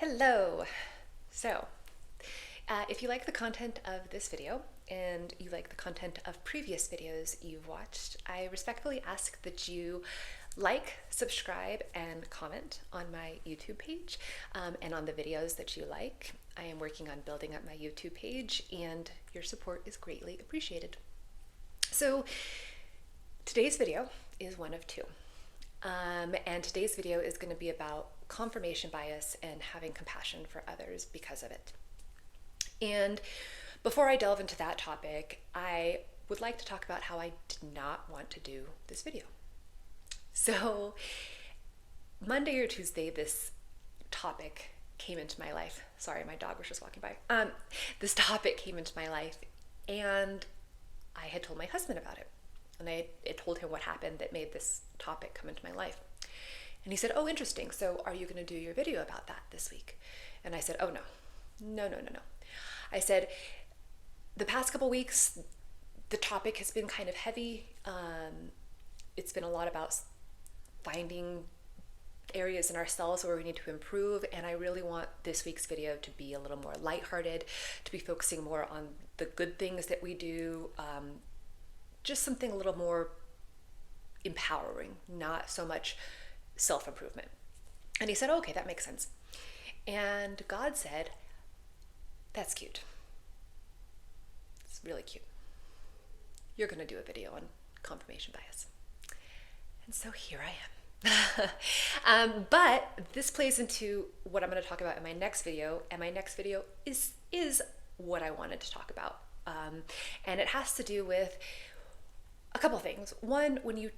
Hello. So, if you like the content of this video and you like the content of previous videos you've watched, I respectfully ask that you like, subscribe, and comment on my YouTube page and on the videos that you like. I am working on building up my YouTube page, and your support is greatly appreciated. So, today's video is one of two. And today's video is going to be about confirmation bias and having compassion for others because of it. And before I delve into that topic, I would like to talk about how I did not want to do this video. So, Monday or Tuesday, this topic came into my life. Sorry, my dog was just walking by. This topic came into my life, and I had told my husband about it. And I told him what happened that made this topic come into my life. And he said, "Oh, interesting. So are you going to do your video about that this week?" And I said, "Oh, no. No. I said, the past couple weeks, the topic has been kind of heavy. It's been a lot about finding areas in ourselves where we need to improve. And I really want this week's video to be a little more lighthearted, to be focusing more on the good things that we do, just something a little more empowering, not so much self-improvement." And he said, "Okay, that makes sense." And God said, "That's cute. It's really cute. You're going to do a video on confirmation bias." And so here I am. But this plays into what I'm going to talk about in my next video. And my next video is what I wanted to talk about. And it has to do with a couple things. One, when you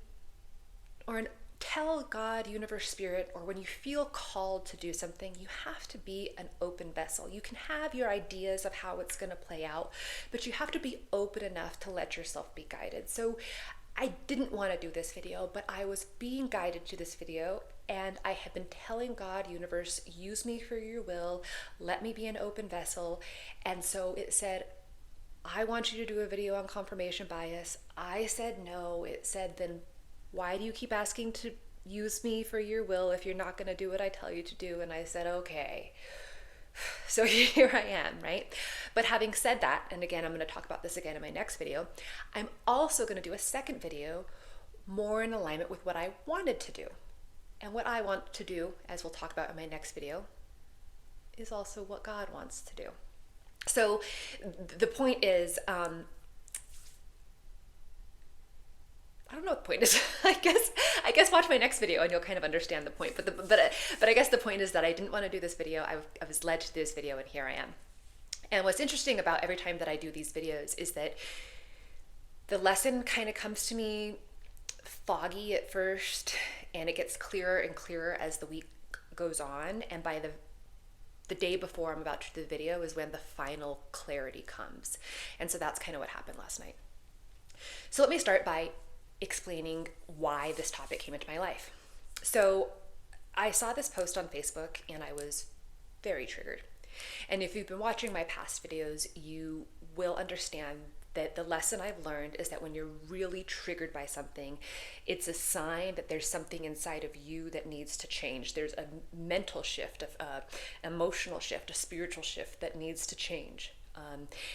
tell God, universe, spirit, or when you feel called to do something, you have to be an open vessel. You can have your ideas of how it's going to play out, but you have to be open enough to let yourself be guided. So I didn't want to do this video, but I was being guided to this video, and I have been telling God, universe, use me for your will, let me be an open vessel. And so it said, "I want you to do a video on confirmation bias." I said no. It said, "Then why do you keep asking to use me for your will if you're not going to do what I tell you to do?" And I said, "Okay." So here I am, right? But having said that, and again, I'm going to talk about this again in my next video, I'm also going to do a second video more in alignment with what I wanted to do. And what I want to do, as we'll talk about in my next video, is also what God wants to do. So the point is, I don't know what the point is. I guess watch my next video and you'll kind of understand the point. But I guess the point is that I didn't want to do this video. I was led to do this video, and here I am. And what's interesting about every time that I do these videos is that the lesson kind of comes to me foggy at first, and it gets clearer and clearer as the week goes on. And by the day before I'm about to do the video is when the final clarity comes. And so that's kind of what happened last night. So let me start by explaining why this topic came into my life. So I saw this post on Facebook and I was very triggered. And if you've been watching my past videos, you will understand that the lesson I've learned is that when you're really triggered by something, it's a sign that there's something inside of you that needs to change. There's a mental shift, an emotional shift, a spiritual shift that needs to change.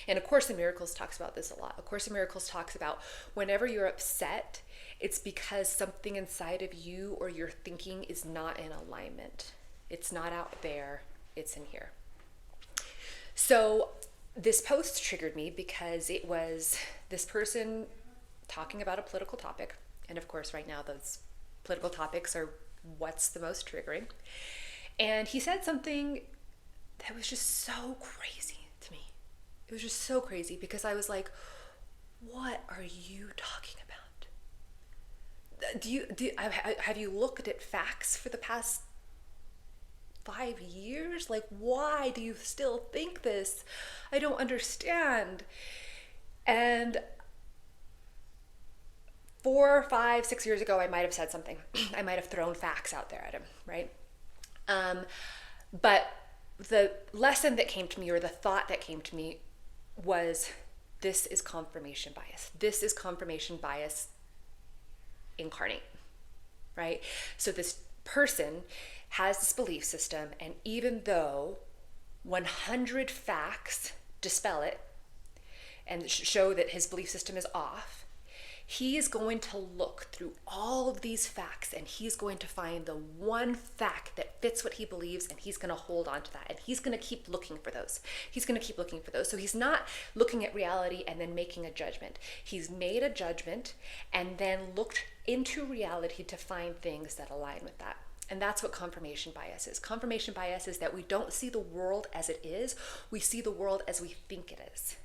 And A Course in Miracles talks about this a lot. A Course in Miracles talks about whenever you're upset, it's because something inside of you or your thinking is not in alignment. It's not out there, it's in here. So this post triggered me because it was this person talking about a political topic. And of course, right now, those political topics are what's the most triggering. And he said something that was just so crazy to me. It was just so crazy because I was like, what are you talking about? Have you looked at facts for the past 5 years? Like, why do you still think this? I don't understand. And 4, 5, 6 years ago, I might have said something. I might have thrown facts out there at him, right? But the lesson that came to me, or the thought that came to me, was this is confirmation bias. This is confirmation bias incarnate, right? So this person has this belief system, and even though 100 facts dispel it and show that his belief system is off, he is going to look through all of these facts and he's going to find the one fact that fits what he believes, and he's going to hold on to that, and he's going to keep looking for those. He's going to keep looking for those. So he's not looking at reality and then making a judgment. He's made a judgment and then looked into reality to find things that align with that. And that's what confirmation bias is. Confirmation bias is that we don't see the world as it is, we see the world as we think it is.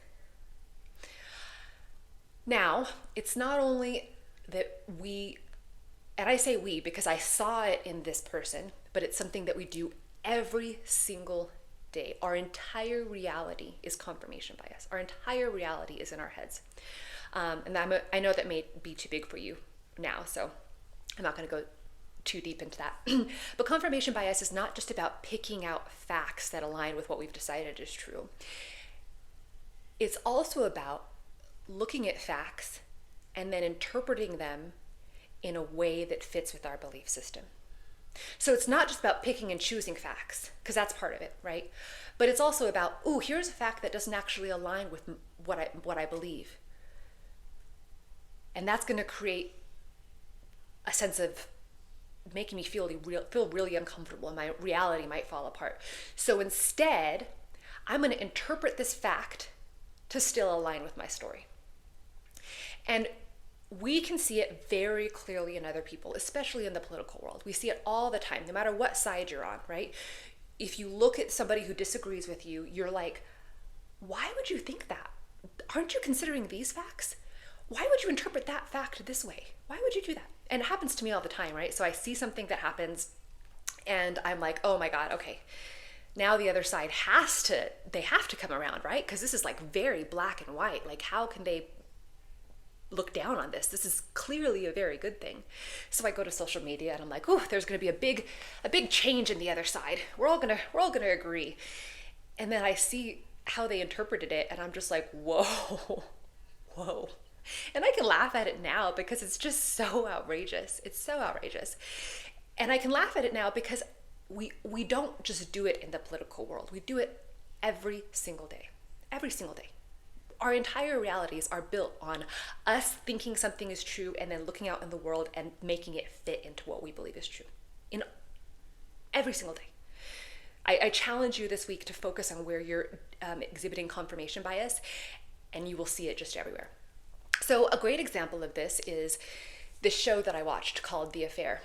Now, it's not only that we, and I say we because I saw it in this person, but it's something that we do every single day. Our entire reality is confirmation bias. Our entire reality is in our heads. And I know that may be too big for you now, so I'm not going to go too deep into that. But confirmation bias is not just about picking out facts that align with what we've decided is true. It's also about looking at facts and then interpreting them in a way that fits with our belief system. So it's not just about picking and choosing facts, because that's part of it, right? But it's also about, oh, here's a fact that doesn't actually align with what I believe. And that's going to create a sense of making me feel really uncomfortable, and my reality might fall apart. So instead, I'm going to interpret this fact to still align with my story. And we can see it very clearly in other people, especially in the political world. We see it all the time, no matter what side you're on, right? If you look at somebody who disagrees with you, you're like, why would you think that? Aren't you considering these facts? Why would you interpret that fact this way? Why would you do that? And it happens to me all the time, right? So I see something that happens and I'm like, oh my God, okay. Now the other side have to come around, right? Because this is like very black and white. Like, how can they look down on this? This is clearly a very good thing. So I go to social media and I'm like, oh, there's going to be a big change in the other side. We're all gonna agree. And then I see how they interpreted it, and I'm just like, whoa. And I can laugh at it now because it's just so outrageous. It's so outrageous. And I can laugh at it now because we don't just do it in the political world. We do it every single day. Every single day. Our entire realities are built on us thinking something is true and then looking out in the world and making it fit into what we believe is true. In every single day. I challenge you this week to focus on where you're exhibiting confirmation bias, and you will see it just everywhere. So a great example of this is this show that I watched called The Affair.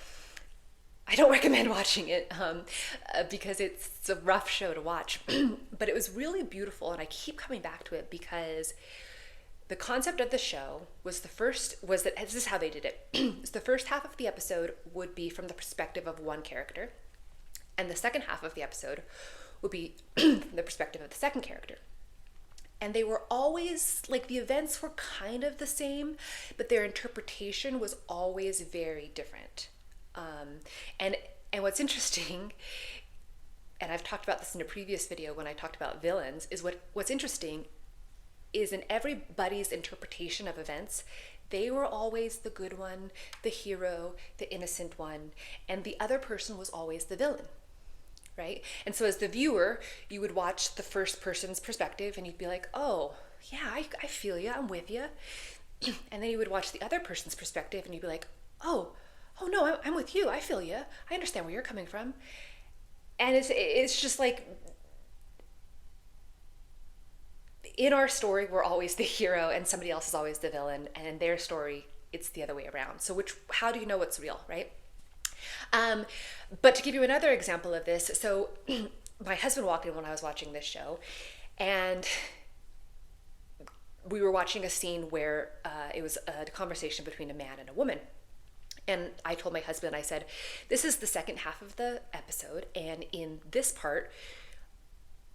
I don't recommend watching it because it's a rough show to watch, but it was really beautiful, and I keep coming back to it because the concept of the show was that this is how they did it. So the first half of the episode would be from the perspective of one character, and the second half of the episode would be from the perspective of the second character. And they were always, like, the events were kind of the same, but their interpretation was always very different. And what's interesting, and I've talked about this in a previous video when I talked about villains, is what's interesting is in everybody's interpretation of events, they were always the good one, the hero, the innocent one, and the other person was always the villain, right? And so as the viewer, you would watch the first person's perspective and you'd be like, oh, yeah, I feel you, I'm with you. And then you would watch the other person's perspective and you'd be like, oh no, I'm with you. I feel you. I understand where you're coming from. And it's just like, in our story, we're always the hero and somebody else is always the villain. And in their story, it's the other way around. So how do you know what's real, right? But to give you another example of this, so my husband walked in when I was watching this show, and we were watching a scene where it was a conversation between a man and a woman. And I told my husband, I said, this is the second half of the episode, and in this part,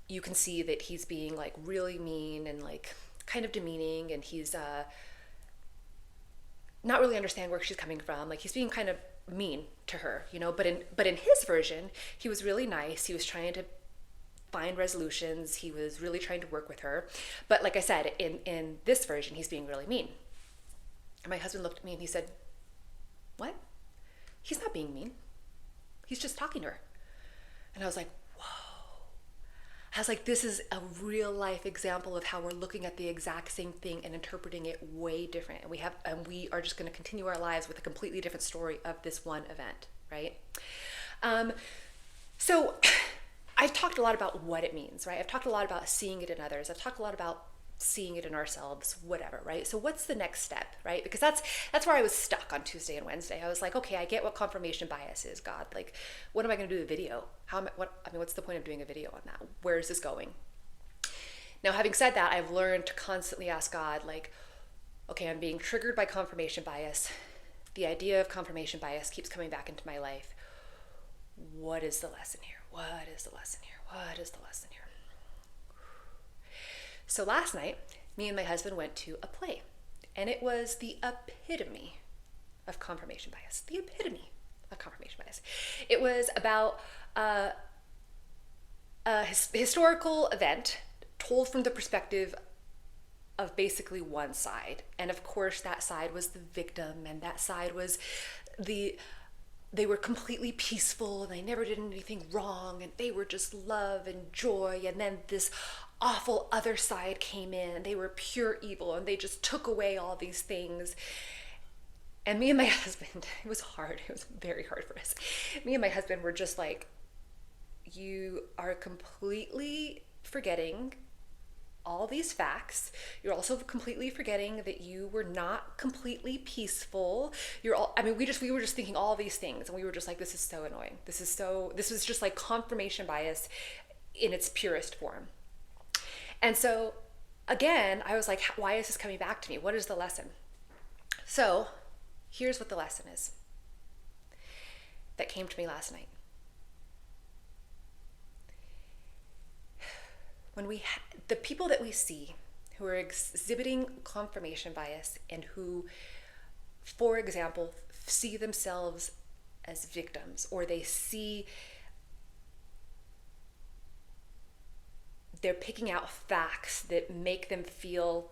you can see that he's being like really mean and like kind of demeaning, and he's not really understand where she's coming from. Like, he's being kind of mean to her, you know, but in his version, he was really nice. He was trying to find resolutions. He was really trying to work with her. But like I said, in this version, he's being really mean. And my husband looked at me and he said, what? He's not being mean. He's just talking to her. And I was like, whoa. I was like, this is a real life example of how we're looking at the exact same thing and interpreting it way different. And we are just going to continue our lives with a completely different story of this one event, right? So I've talked a lot about what it means, right? I've talked a lot about seeing it in others. I've talked a lot about seeing it in ourselves, whatever, right? So what's the next step, right? Because that's where I was stuck on Tuesday and Wednesday. I was like, okay, I get what confirmation bias is, God. Like, what am I going to do with a video? What's the point of doing a video on that? Where is this going? Now, having said that, I've learned to constantly ask God, like, okay, I'm being triggered by confirmation bias. The idea of confirmation bias keeps coming back into my life. What is the lesson here? What is the lesson here? What is the lesson here? So last night, me and my husband went to a play, and it was the epitome of confirmation bias. The epitome of confirmation bias. It was about a historical event told from the perspective of basically one side. And of course, that side was the victim, and that side was they were completely peaceful and they never did anything wrong and they were just love and joy. And then this awful other side came in and they were pure evil and they just took away all these things. And me and my husband, it was hard. It was very hard for us. Me and my husband were just like, you are completely forgetting all these facts. You're also completely forgetting that you were not completely peaceful. We were just thinking all these things, and we were just like, this is so annoying. This was just like confirmation bias in its purest form. And so again, I was like, why is this coming back to me? What is the lesson? So here's what the lesson is that came to me last night. When the people that we see who are exhibiting confirmation bias and who, for example, see themselves as victims, or they're picking out facts that make them feel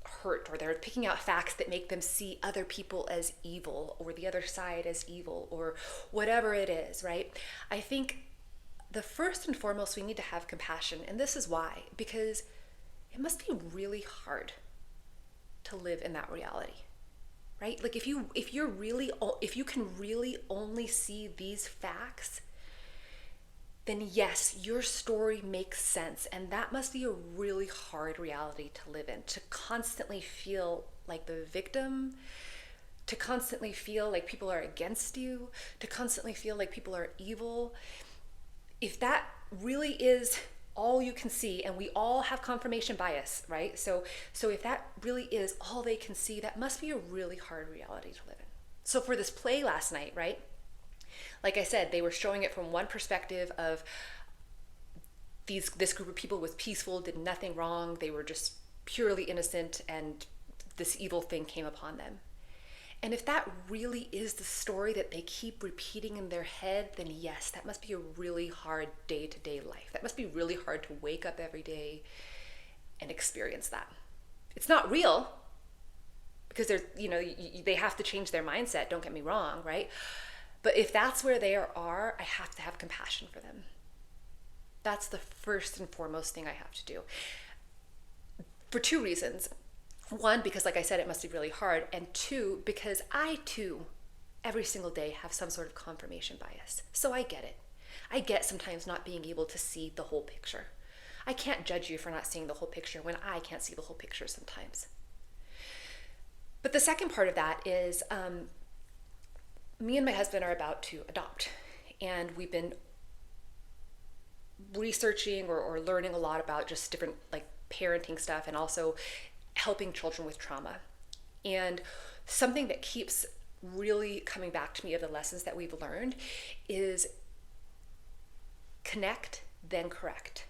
hurt, or they're picking out facts that make them see other people as evil or the other side as evil or whatever it is, right? I think the first and foremost, we need to have compassion. And this is why, because it must be really hard to live in that reality, right? Like if you can really only see these facts, then yes, your story makes sense. And that must be a really hard reality to live in, to constantly feel like the victim, to constantly feel like people are against you, to constantly feel like people are evil. If that really is all you can see, and we all have confirmation bias, right? So if that really is all they can see, that must be a really hard reality to live in. So for this play last night, right? Like I said, they were showing it from one perspective of this group of people was peaceful, did nothing wrong, they were just purely innocent, and this evil thing came upon them. And if that really is the story that they keep repeating in their head, then yes, that must be a really hard day-to-day life. That must be really hard to wake up every day and experience that. It's not real, because they have to change their mindset, don't get me wrong, right? But if that's where they are, I have to have compassion for them. That's the first and foremost thing I have to do. For two reasons. One, because like I said, it must be really hard. And two, because I too, every single day have some sort of confirmation bias. So I get it. I get sometimes not being able to see the whole picture. I can't judge you for not seeing the whole picture when I can't see the whole picture sometimes. But the second part of that is me and my husband are about to adopt. And we've been researching or learning a lot about just different like parenting stuff, and also helping children with trauma. And something that keeps really coming back to me of the lessons that we've learned is connect, then correct.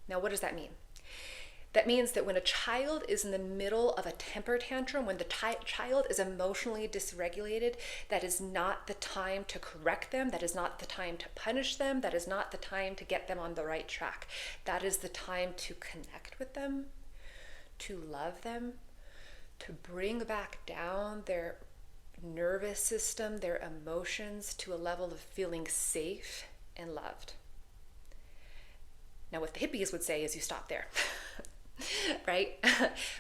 Now, what does that mean? That means that when a child is in the middle of a temper tantrum, when the child is emotionally dysregulated, that is not the time to correct them. That is not the time to punish them. That is not the time to get them on the right track. That is the time to connect with them, to love them, to bring back down their nervous system, their emotions to a level of feeling safe and loved. Now, what the hippies would say is you stop there, right?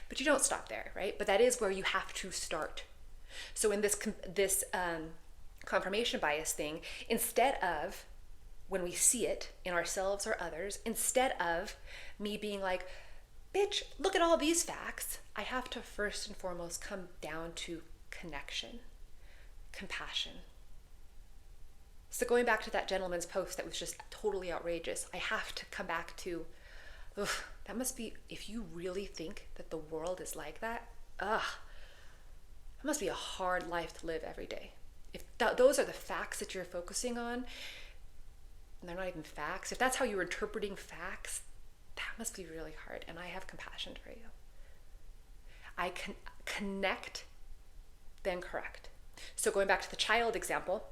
But you don't stop there, right? But that is where you have to start. So in this confirmation bias thing, instead of, when we see it in ourselves or others, instead of me being like, bitch, look at all these facts, I have to first and foremost come down to connection, compassion. So going back to that gentleman's post that was just totally outrageous, I have to come back to, ugh, that must be, if you really think that the world is like that, that must be a hard life to live every day. If those are the facts that you're focusing on, and they're not even facts, if that's how you're interpreting facts, that must be really hard. And I have compassion for you. I can connect, then correct. So going back to the child example,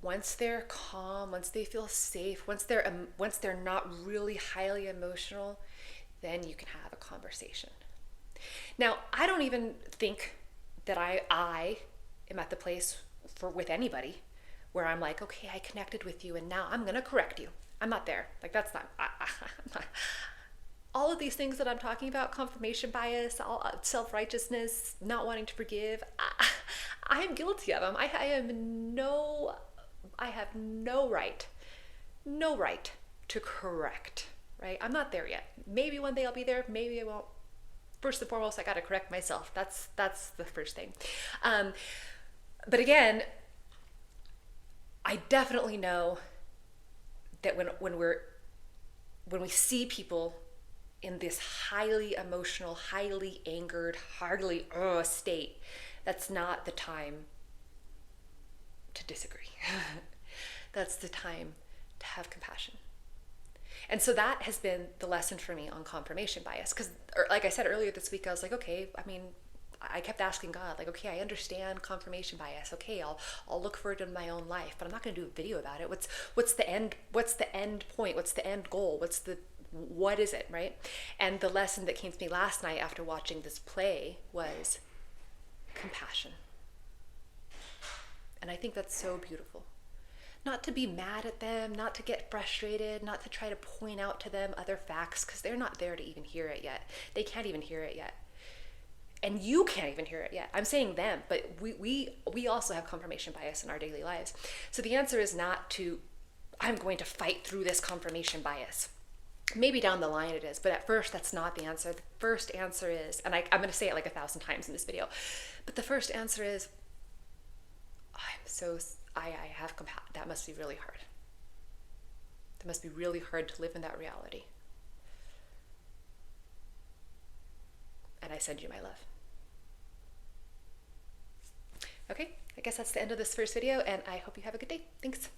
once they're calm, once they feel safe, once they're not really highly emotional, then you can have a conversation. Now, I don't even think that I am at the place with anybody where I'm like, okay, I connected with you and now I'm going to correct you. I'm not there. Like, that's not, I'm not. All of these things that I'm talking about, confirmation bias, self-righteousness, not wanting to forgive, I'm guilty of them. I have no right to correct, right? I'm not there yet. Maybe one day I'll be there, maybe I won't. First and foremost, I got to correct myself. That's the first thing. But again, I definitely know that when we see people in this highly emotional, highly angered, hardly state, that's not the time to disagree. That's the time to have compassion. And so that has been the lesson for me on confirmation bias. Because, like I said earlier this week, I was like, okay, I mean, I kept asking God, like, okay, I understand confirmation bias. Okay, I'll look for it in my own life, but I'm not going to do a video about it. What's the end point? What's the end goal? What is it, right? And the lesson that came to me last night after watching this play was compassion. And I think that's so beautiful. Not to be mad at them, not to get frustrated, not to try to point out to them other facts, because they're not there to even hear it yet. They can't even hear it yet. And you can't even hear it yet. I'm saying them, but we also have confirmation bias in our daily lives. So the answer is not to, I'm going to fight through this confirmation bias. Maybe down the line it is, but at first that's not the answer. The first answer is, and I'm going to say it like 1,000 times in this video, but the first answer is, I have compassion. That must be really hard. That must be really hard to live in that reality. And I send you my love. Okay, I guess that's the end of this first video, and I hope you have a good day. Thanks.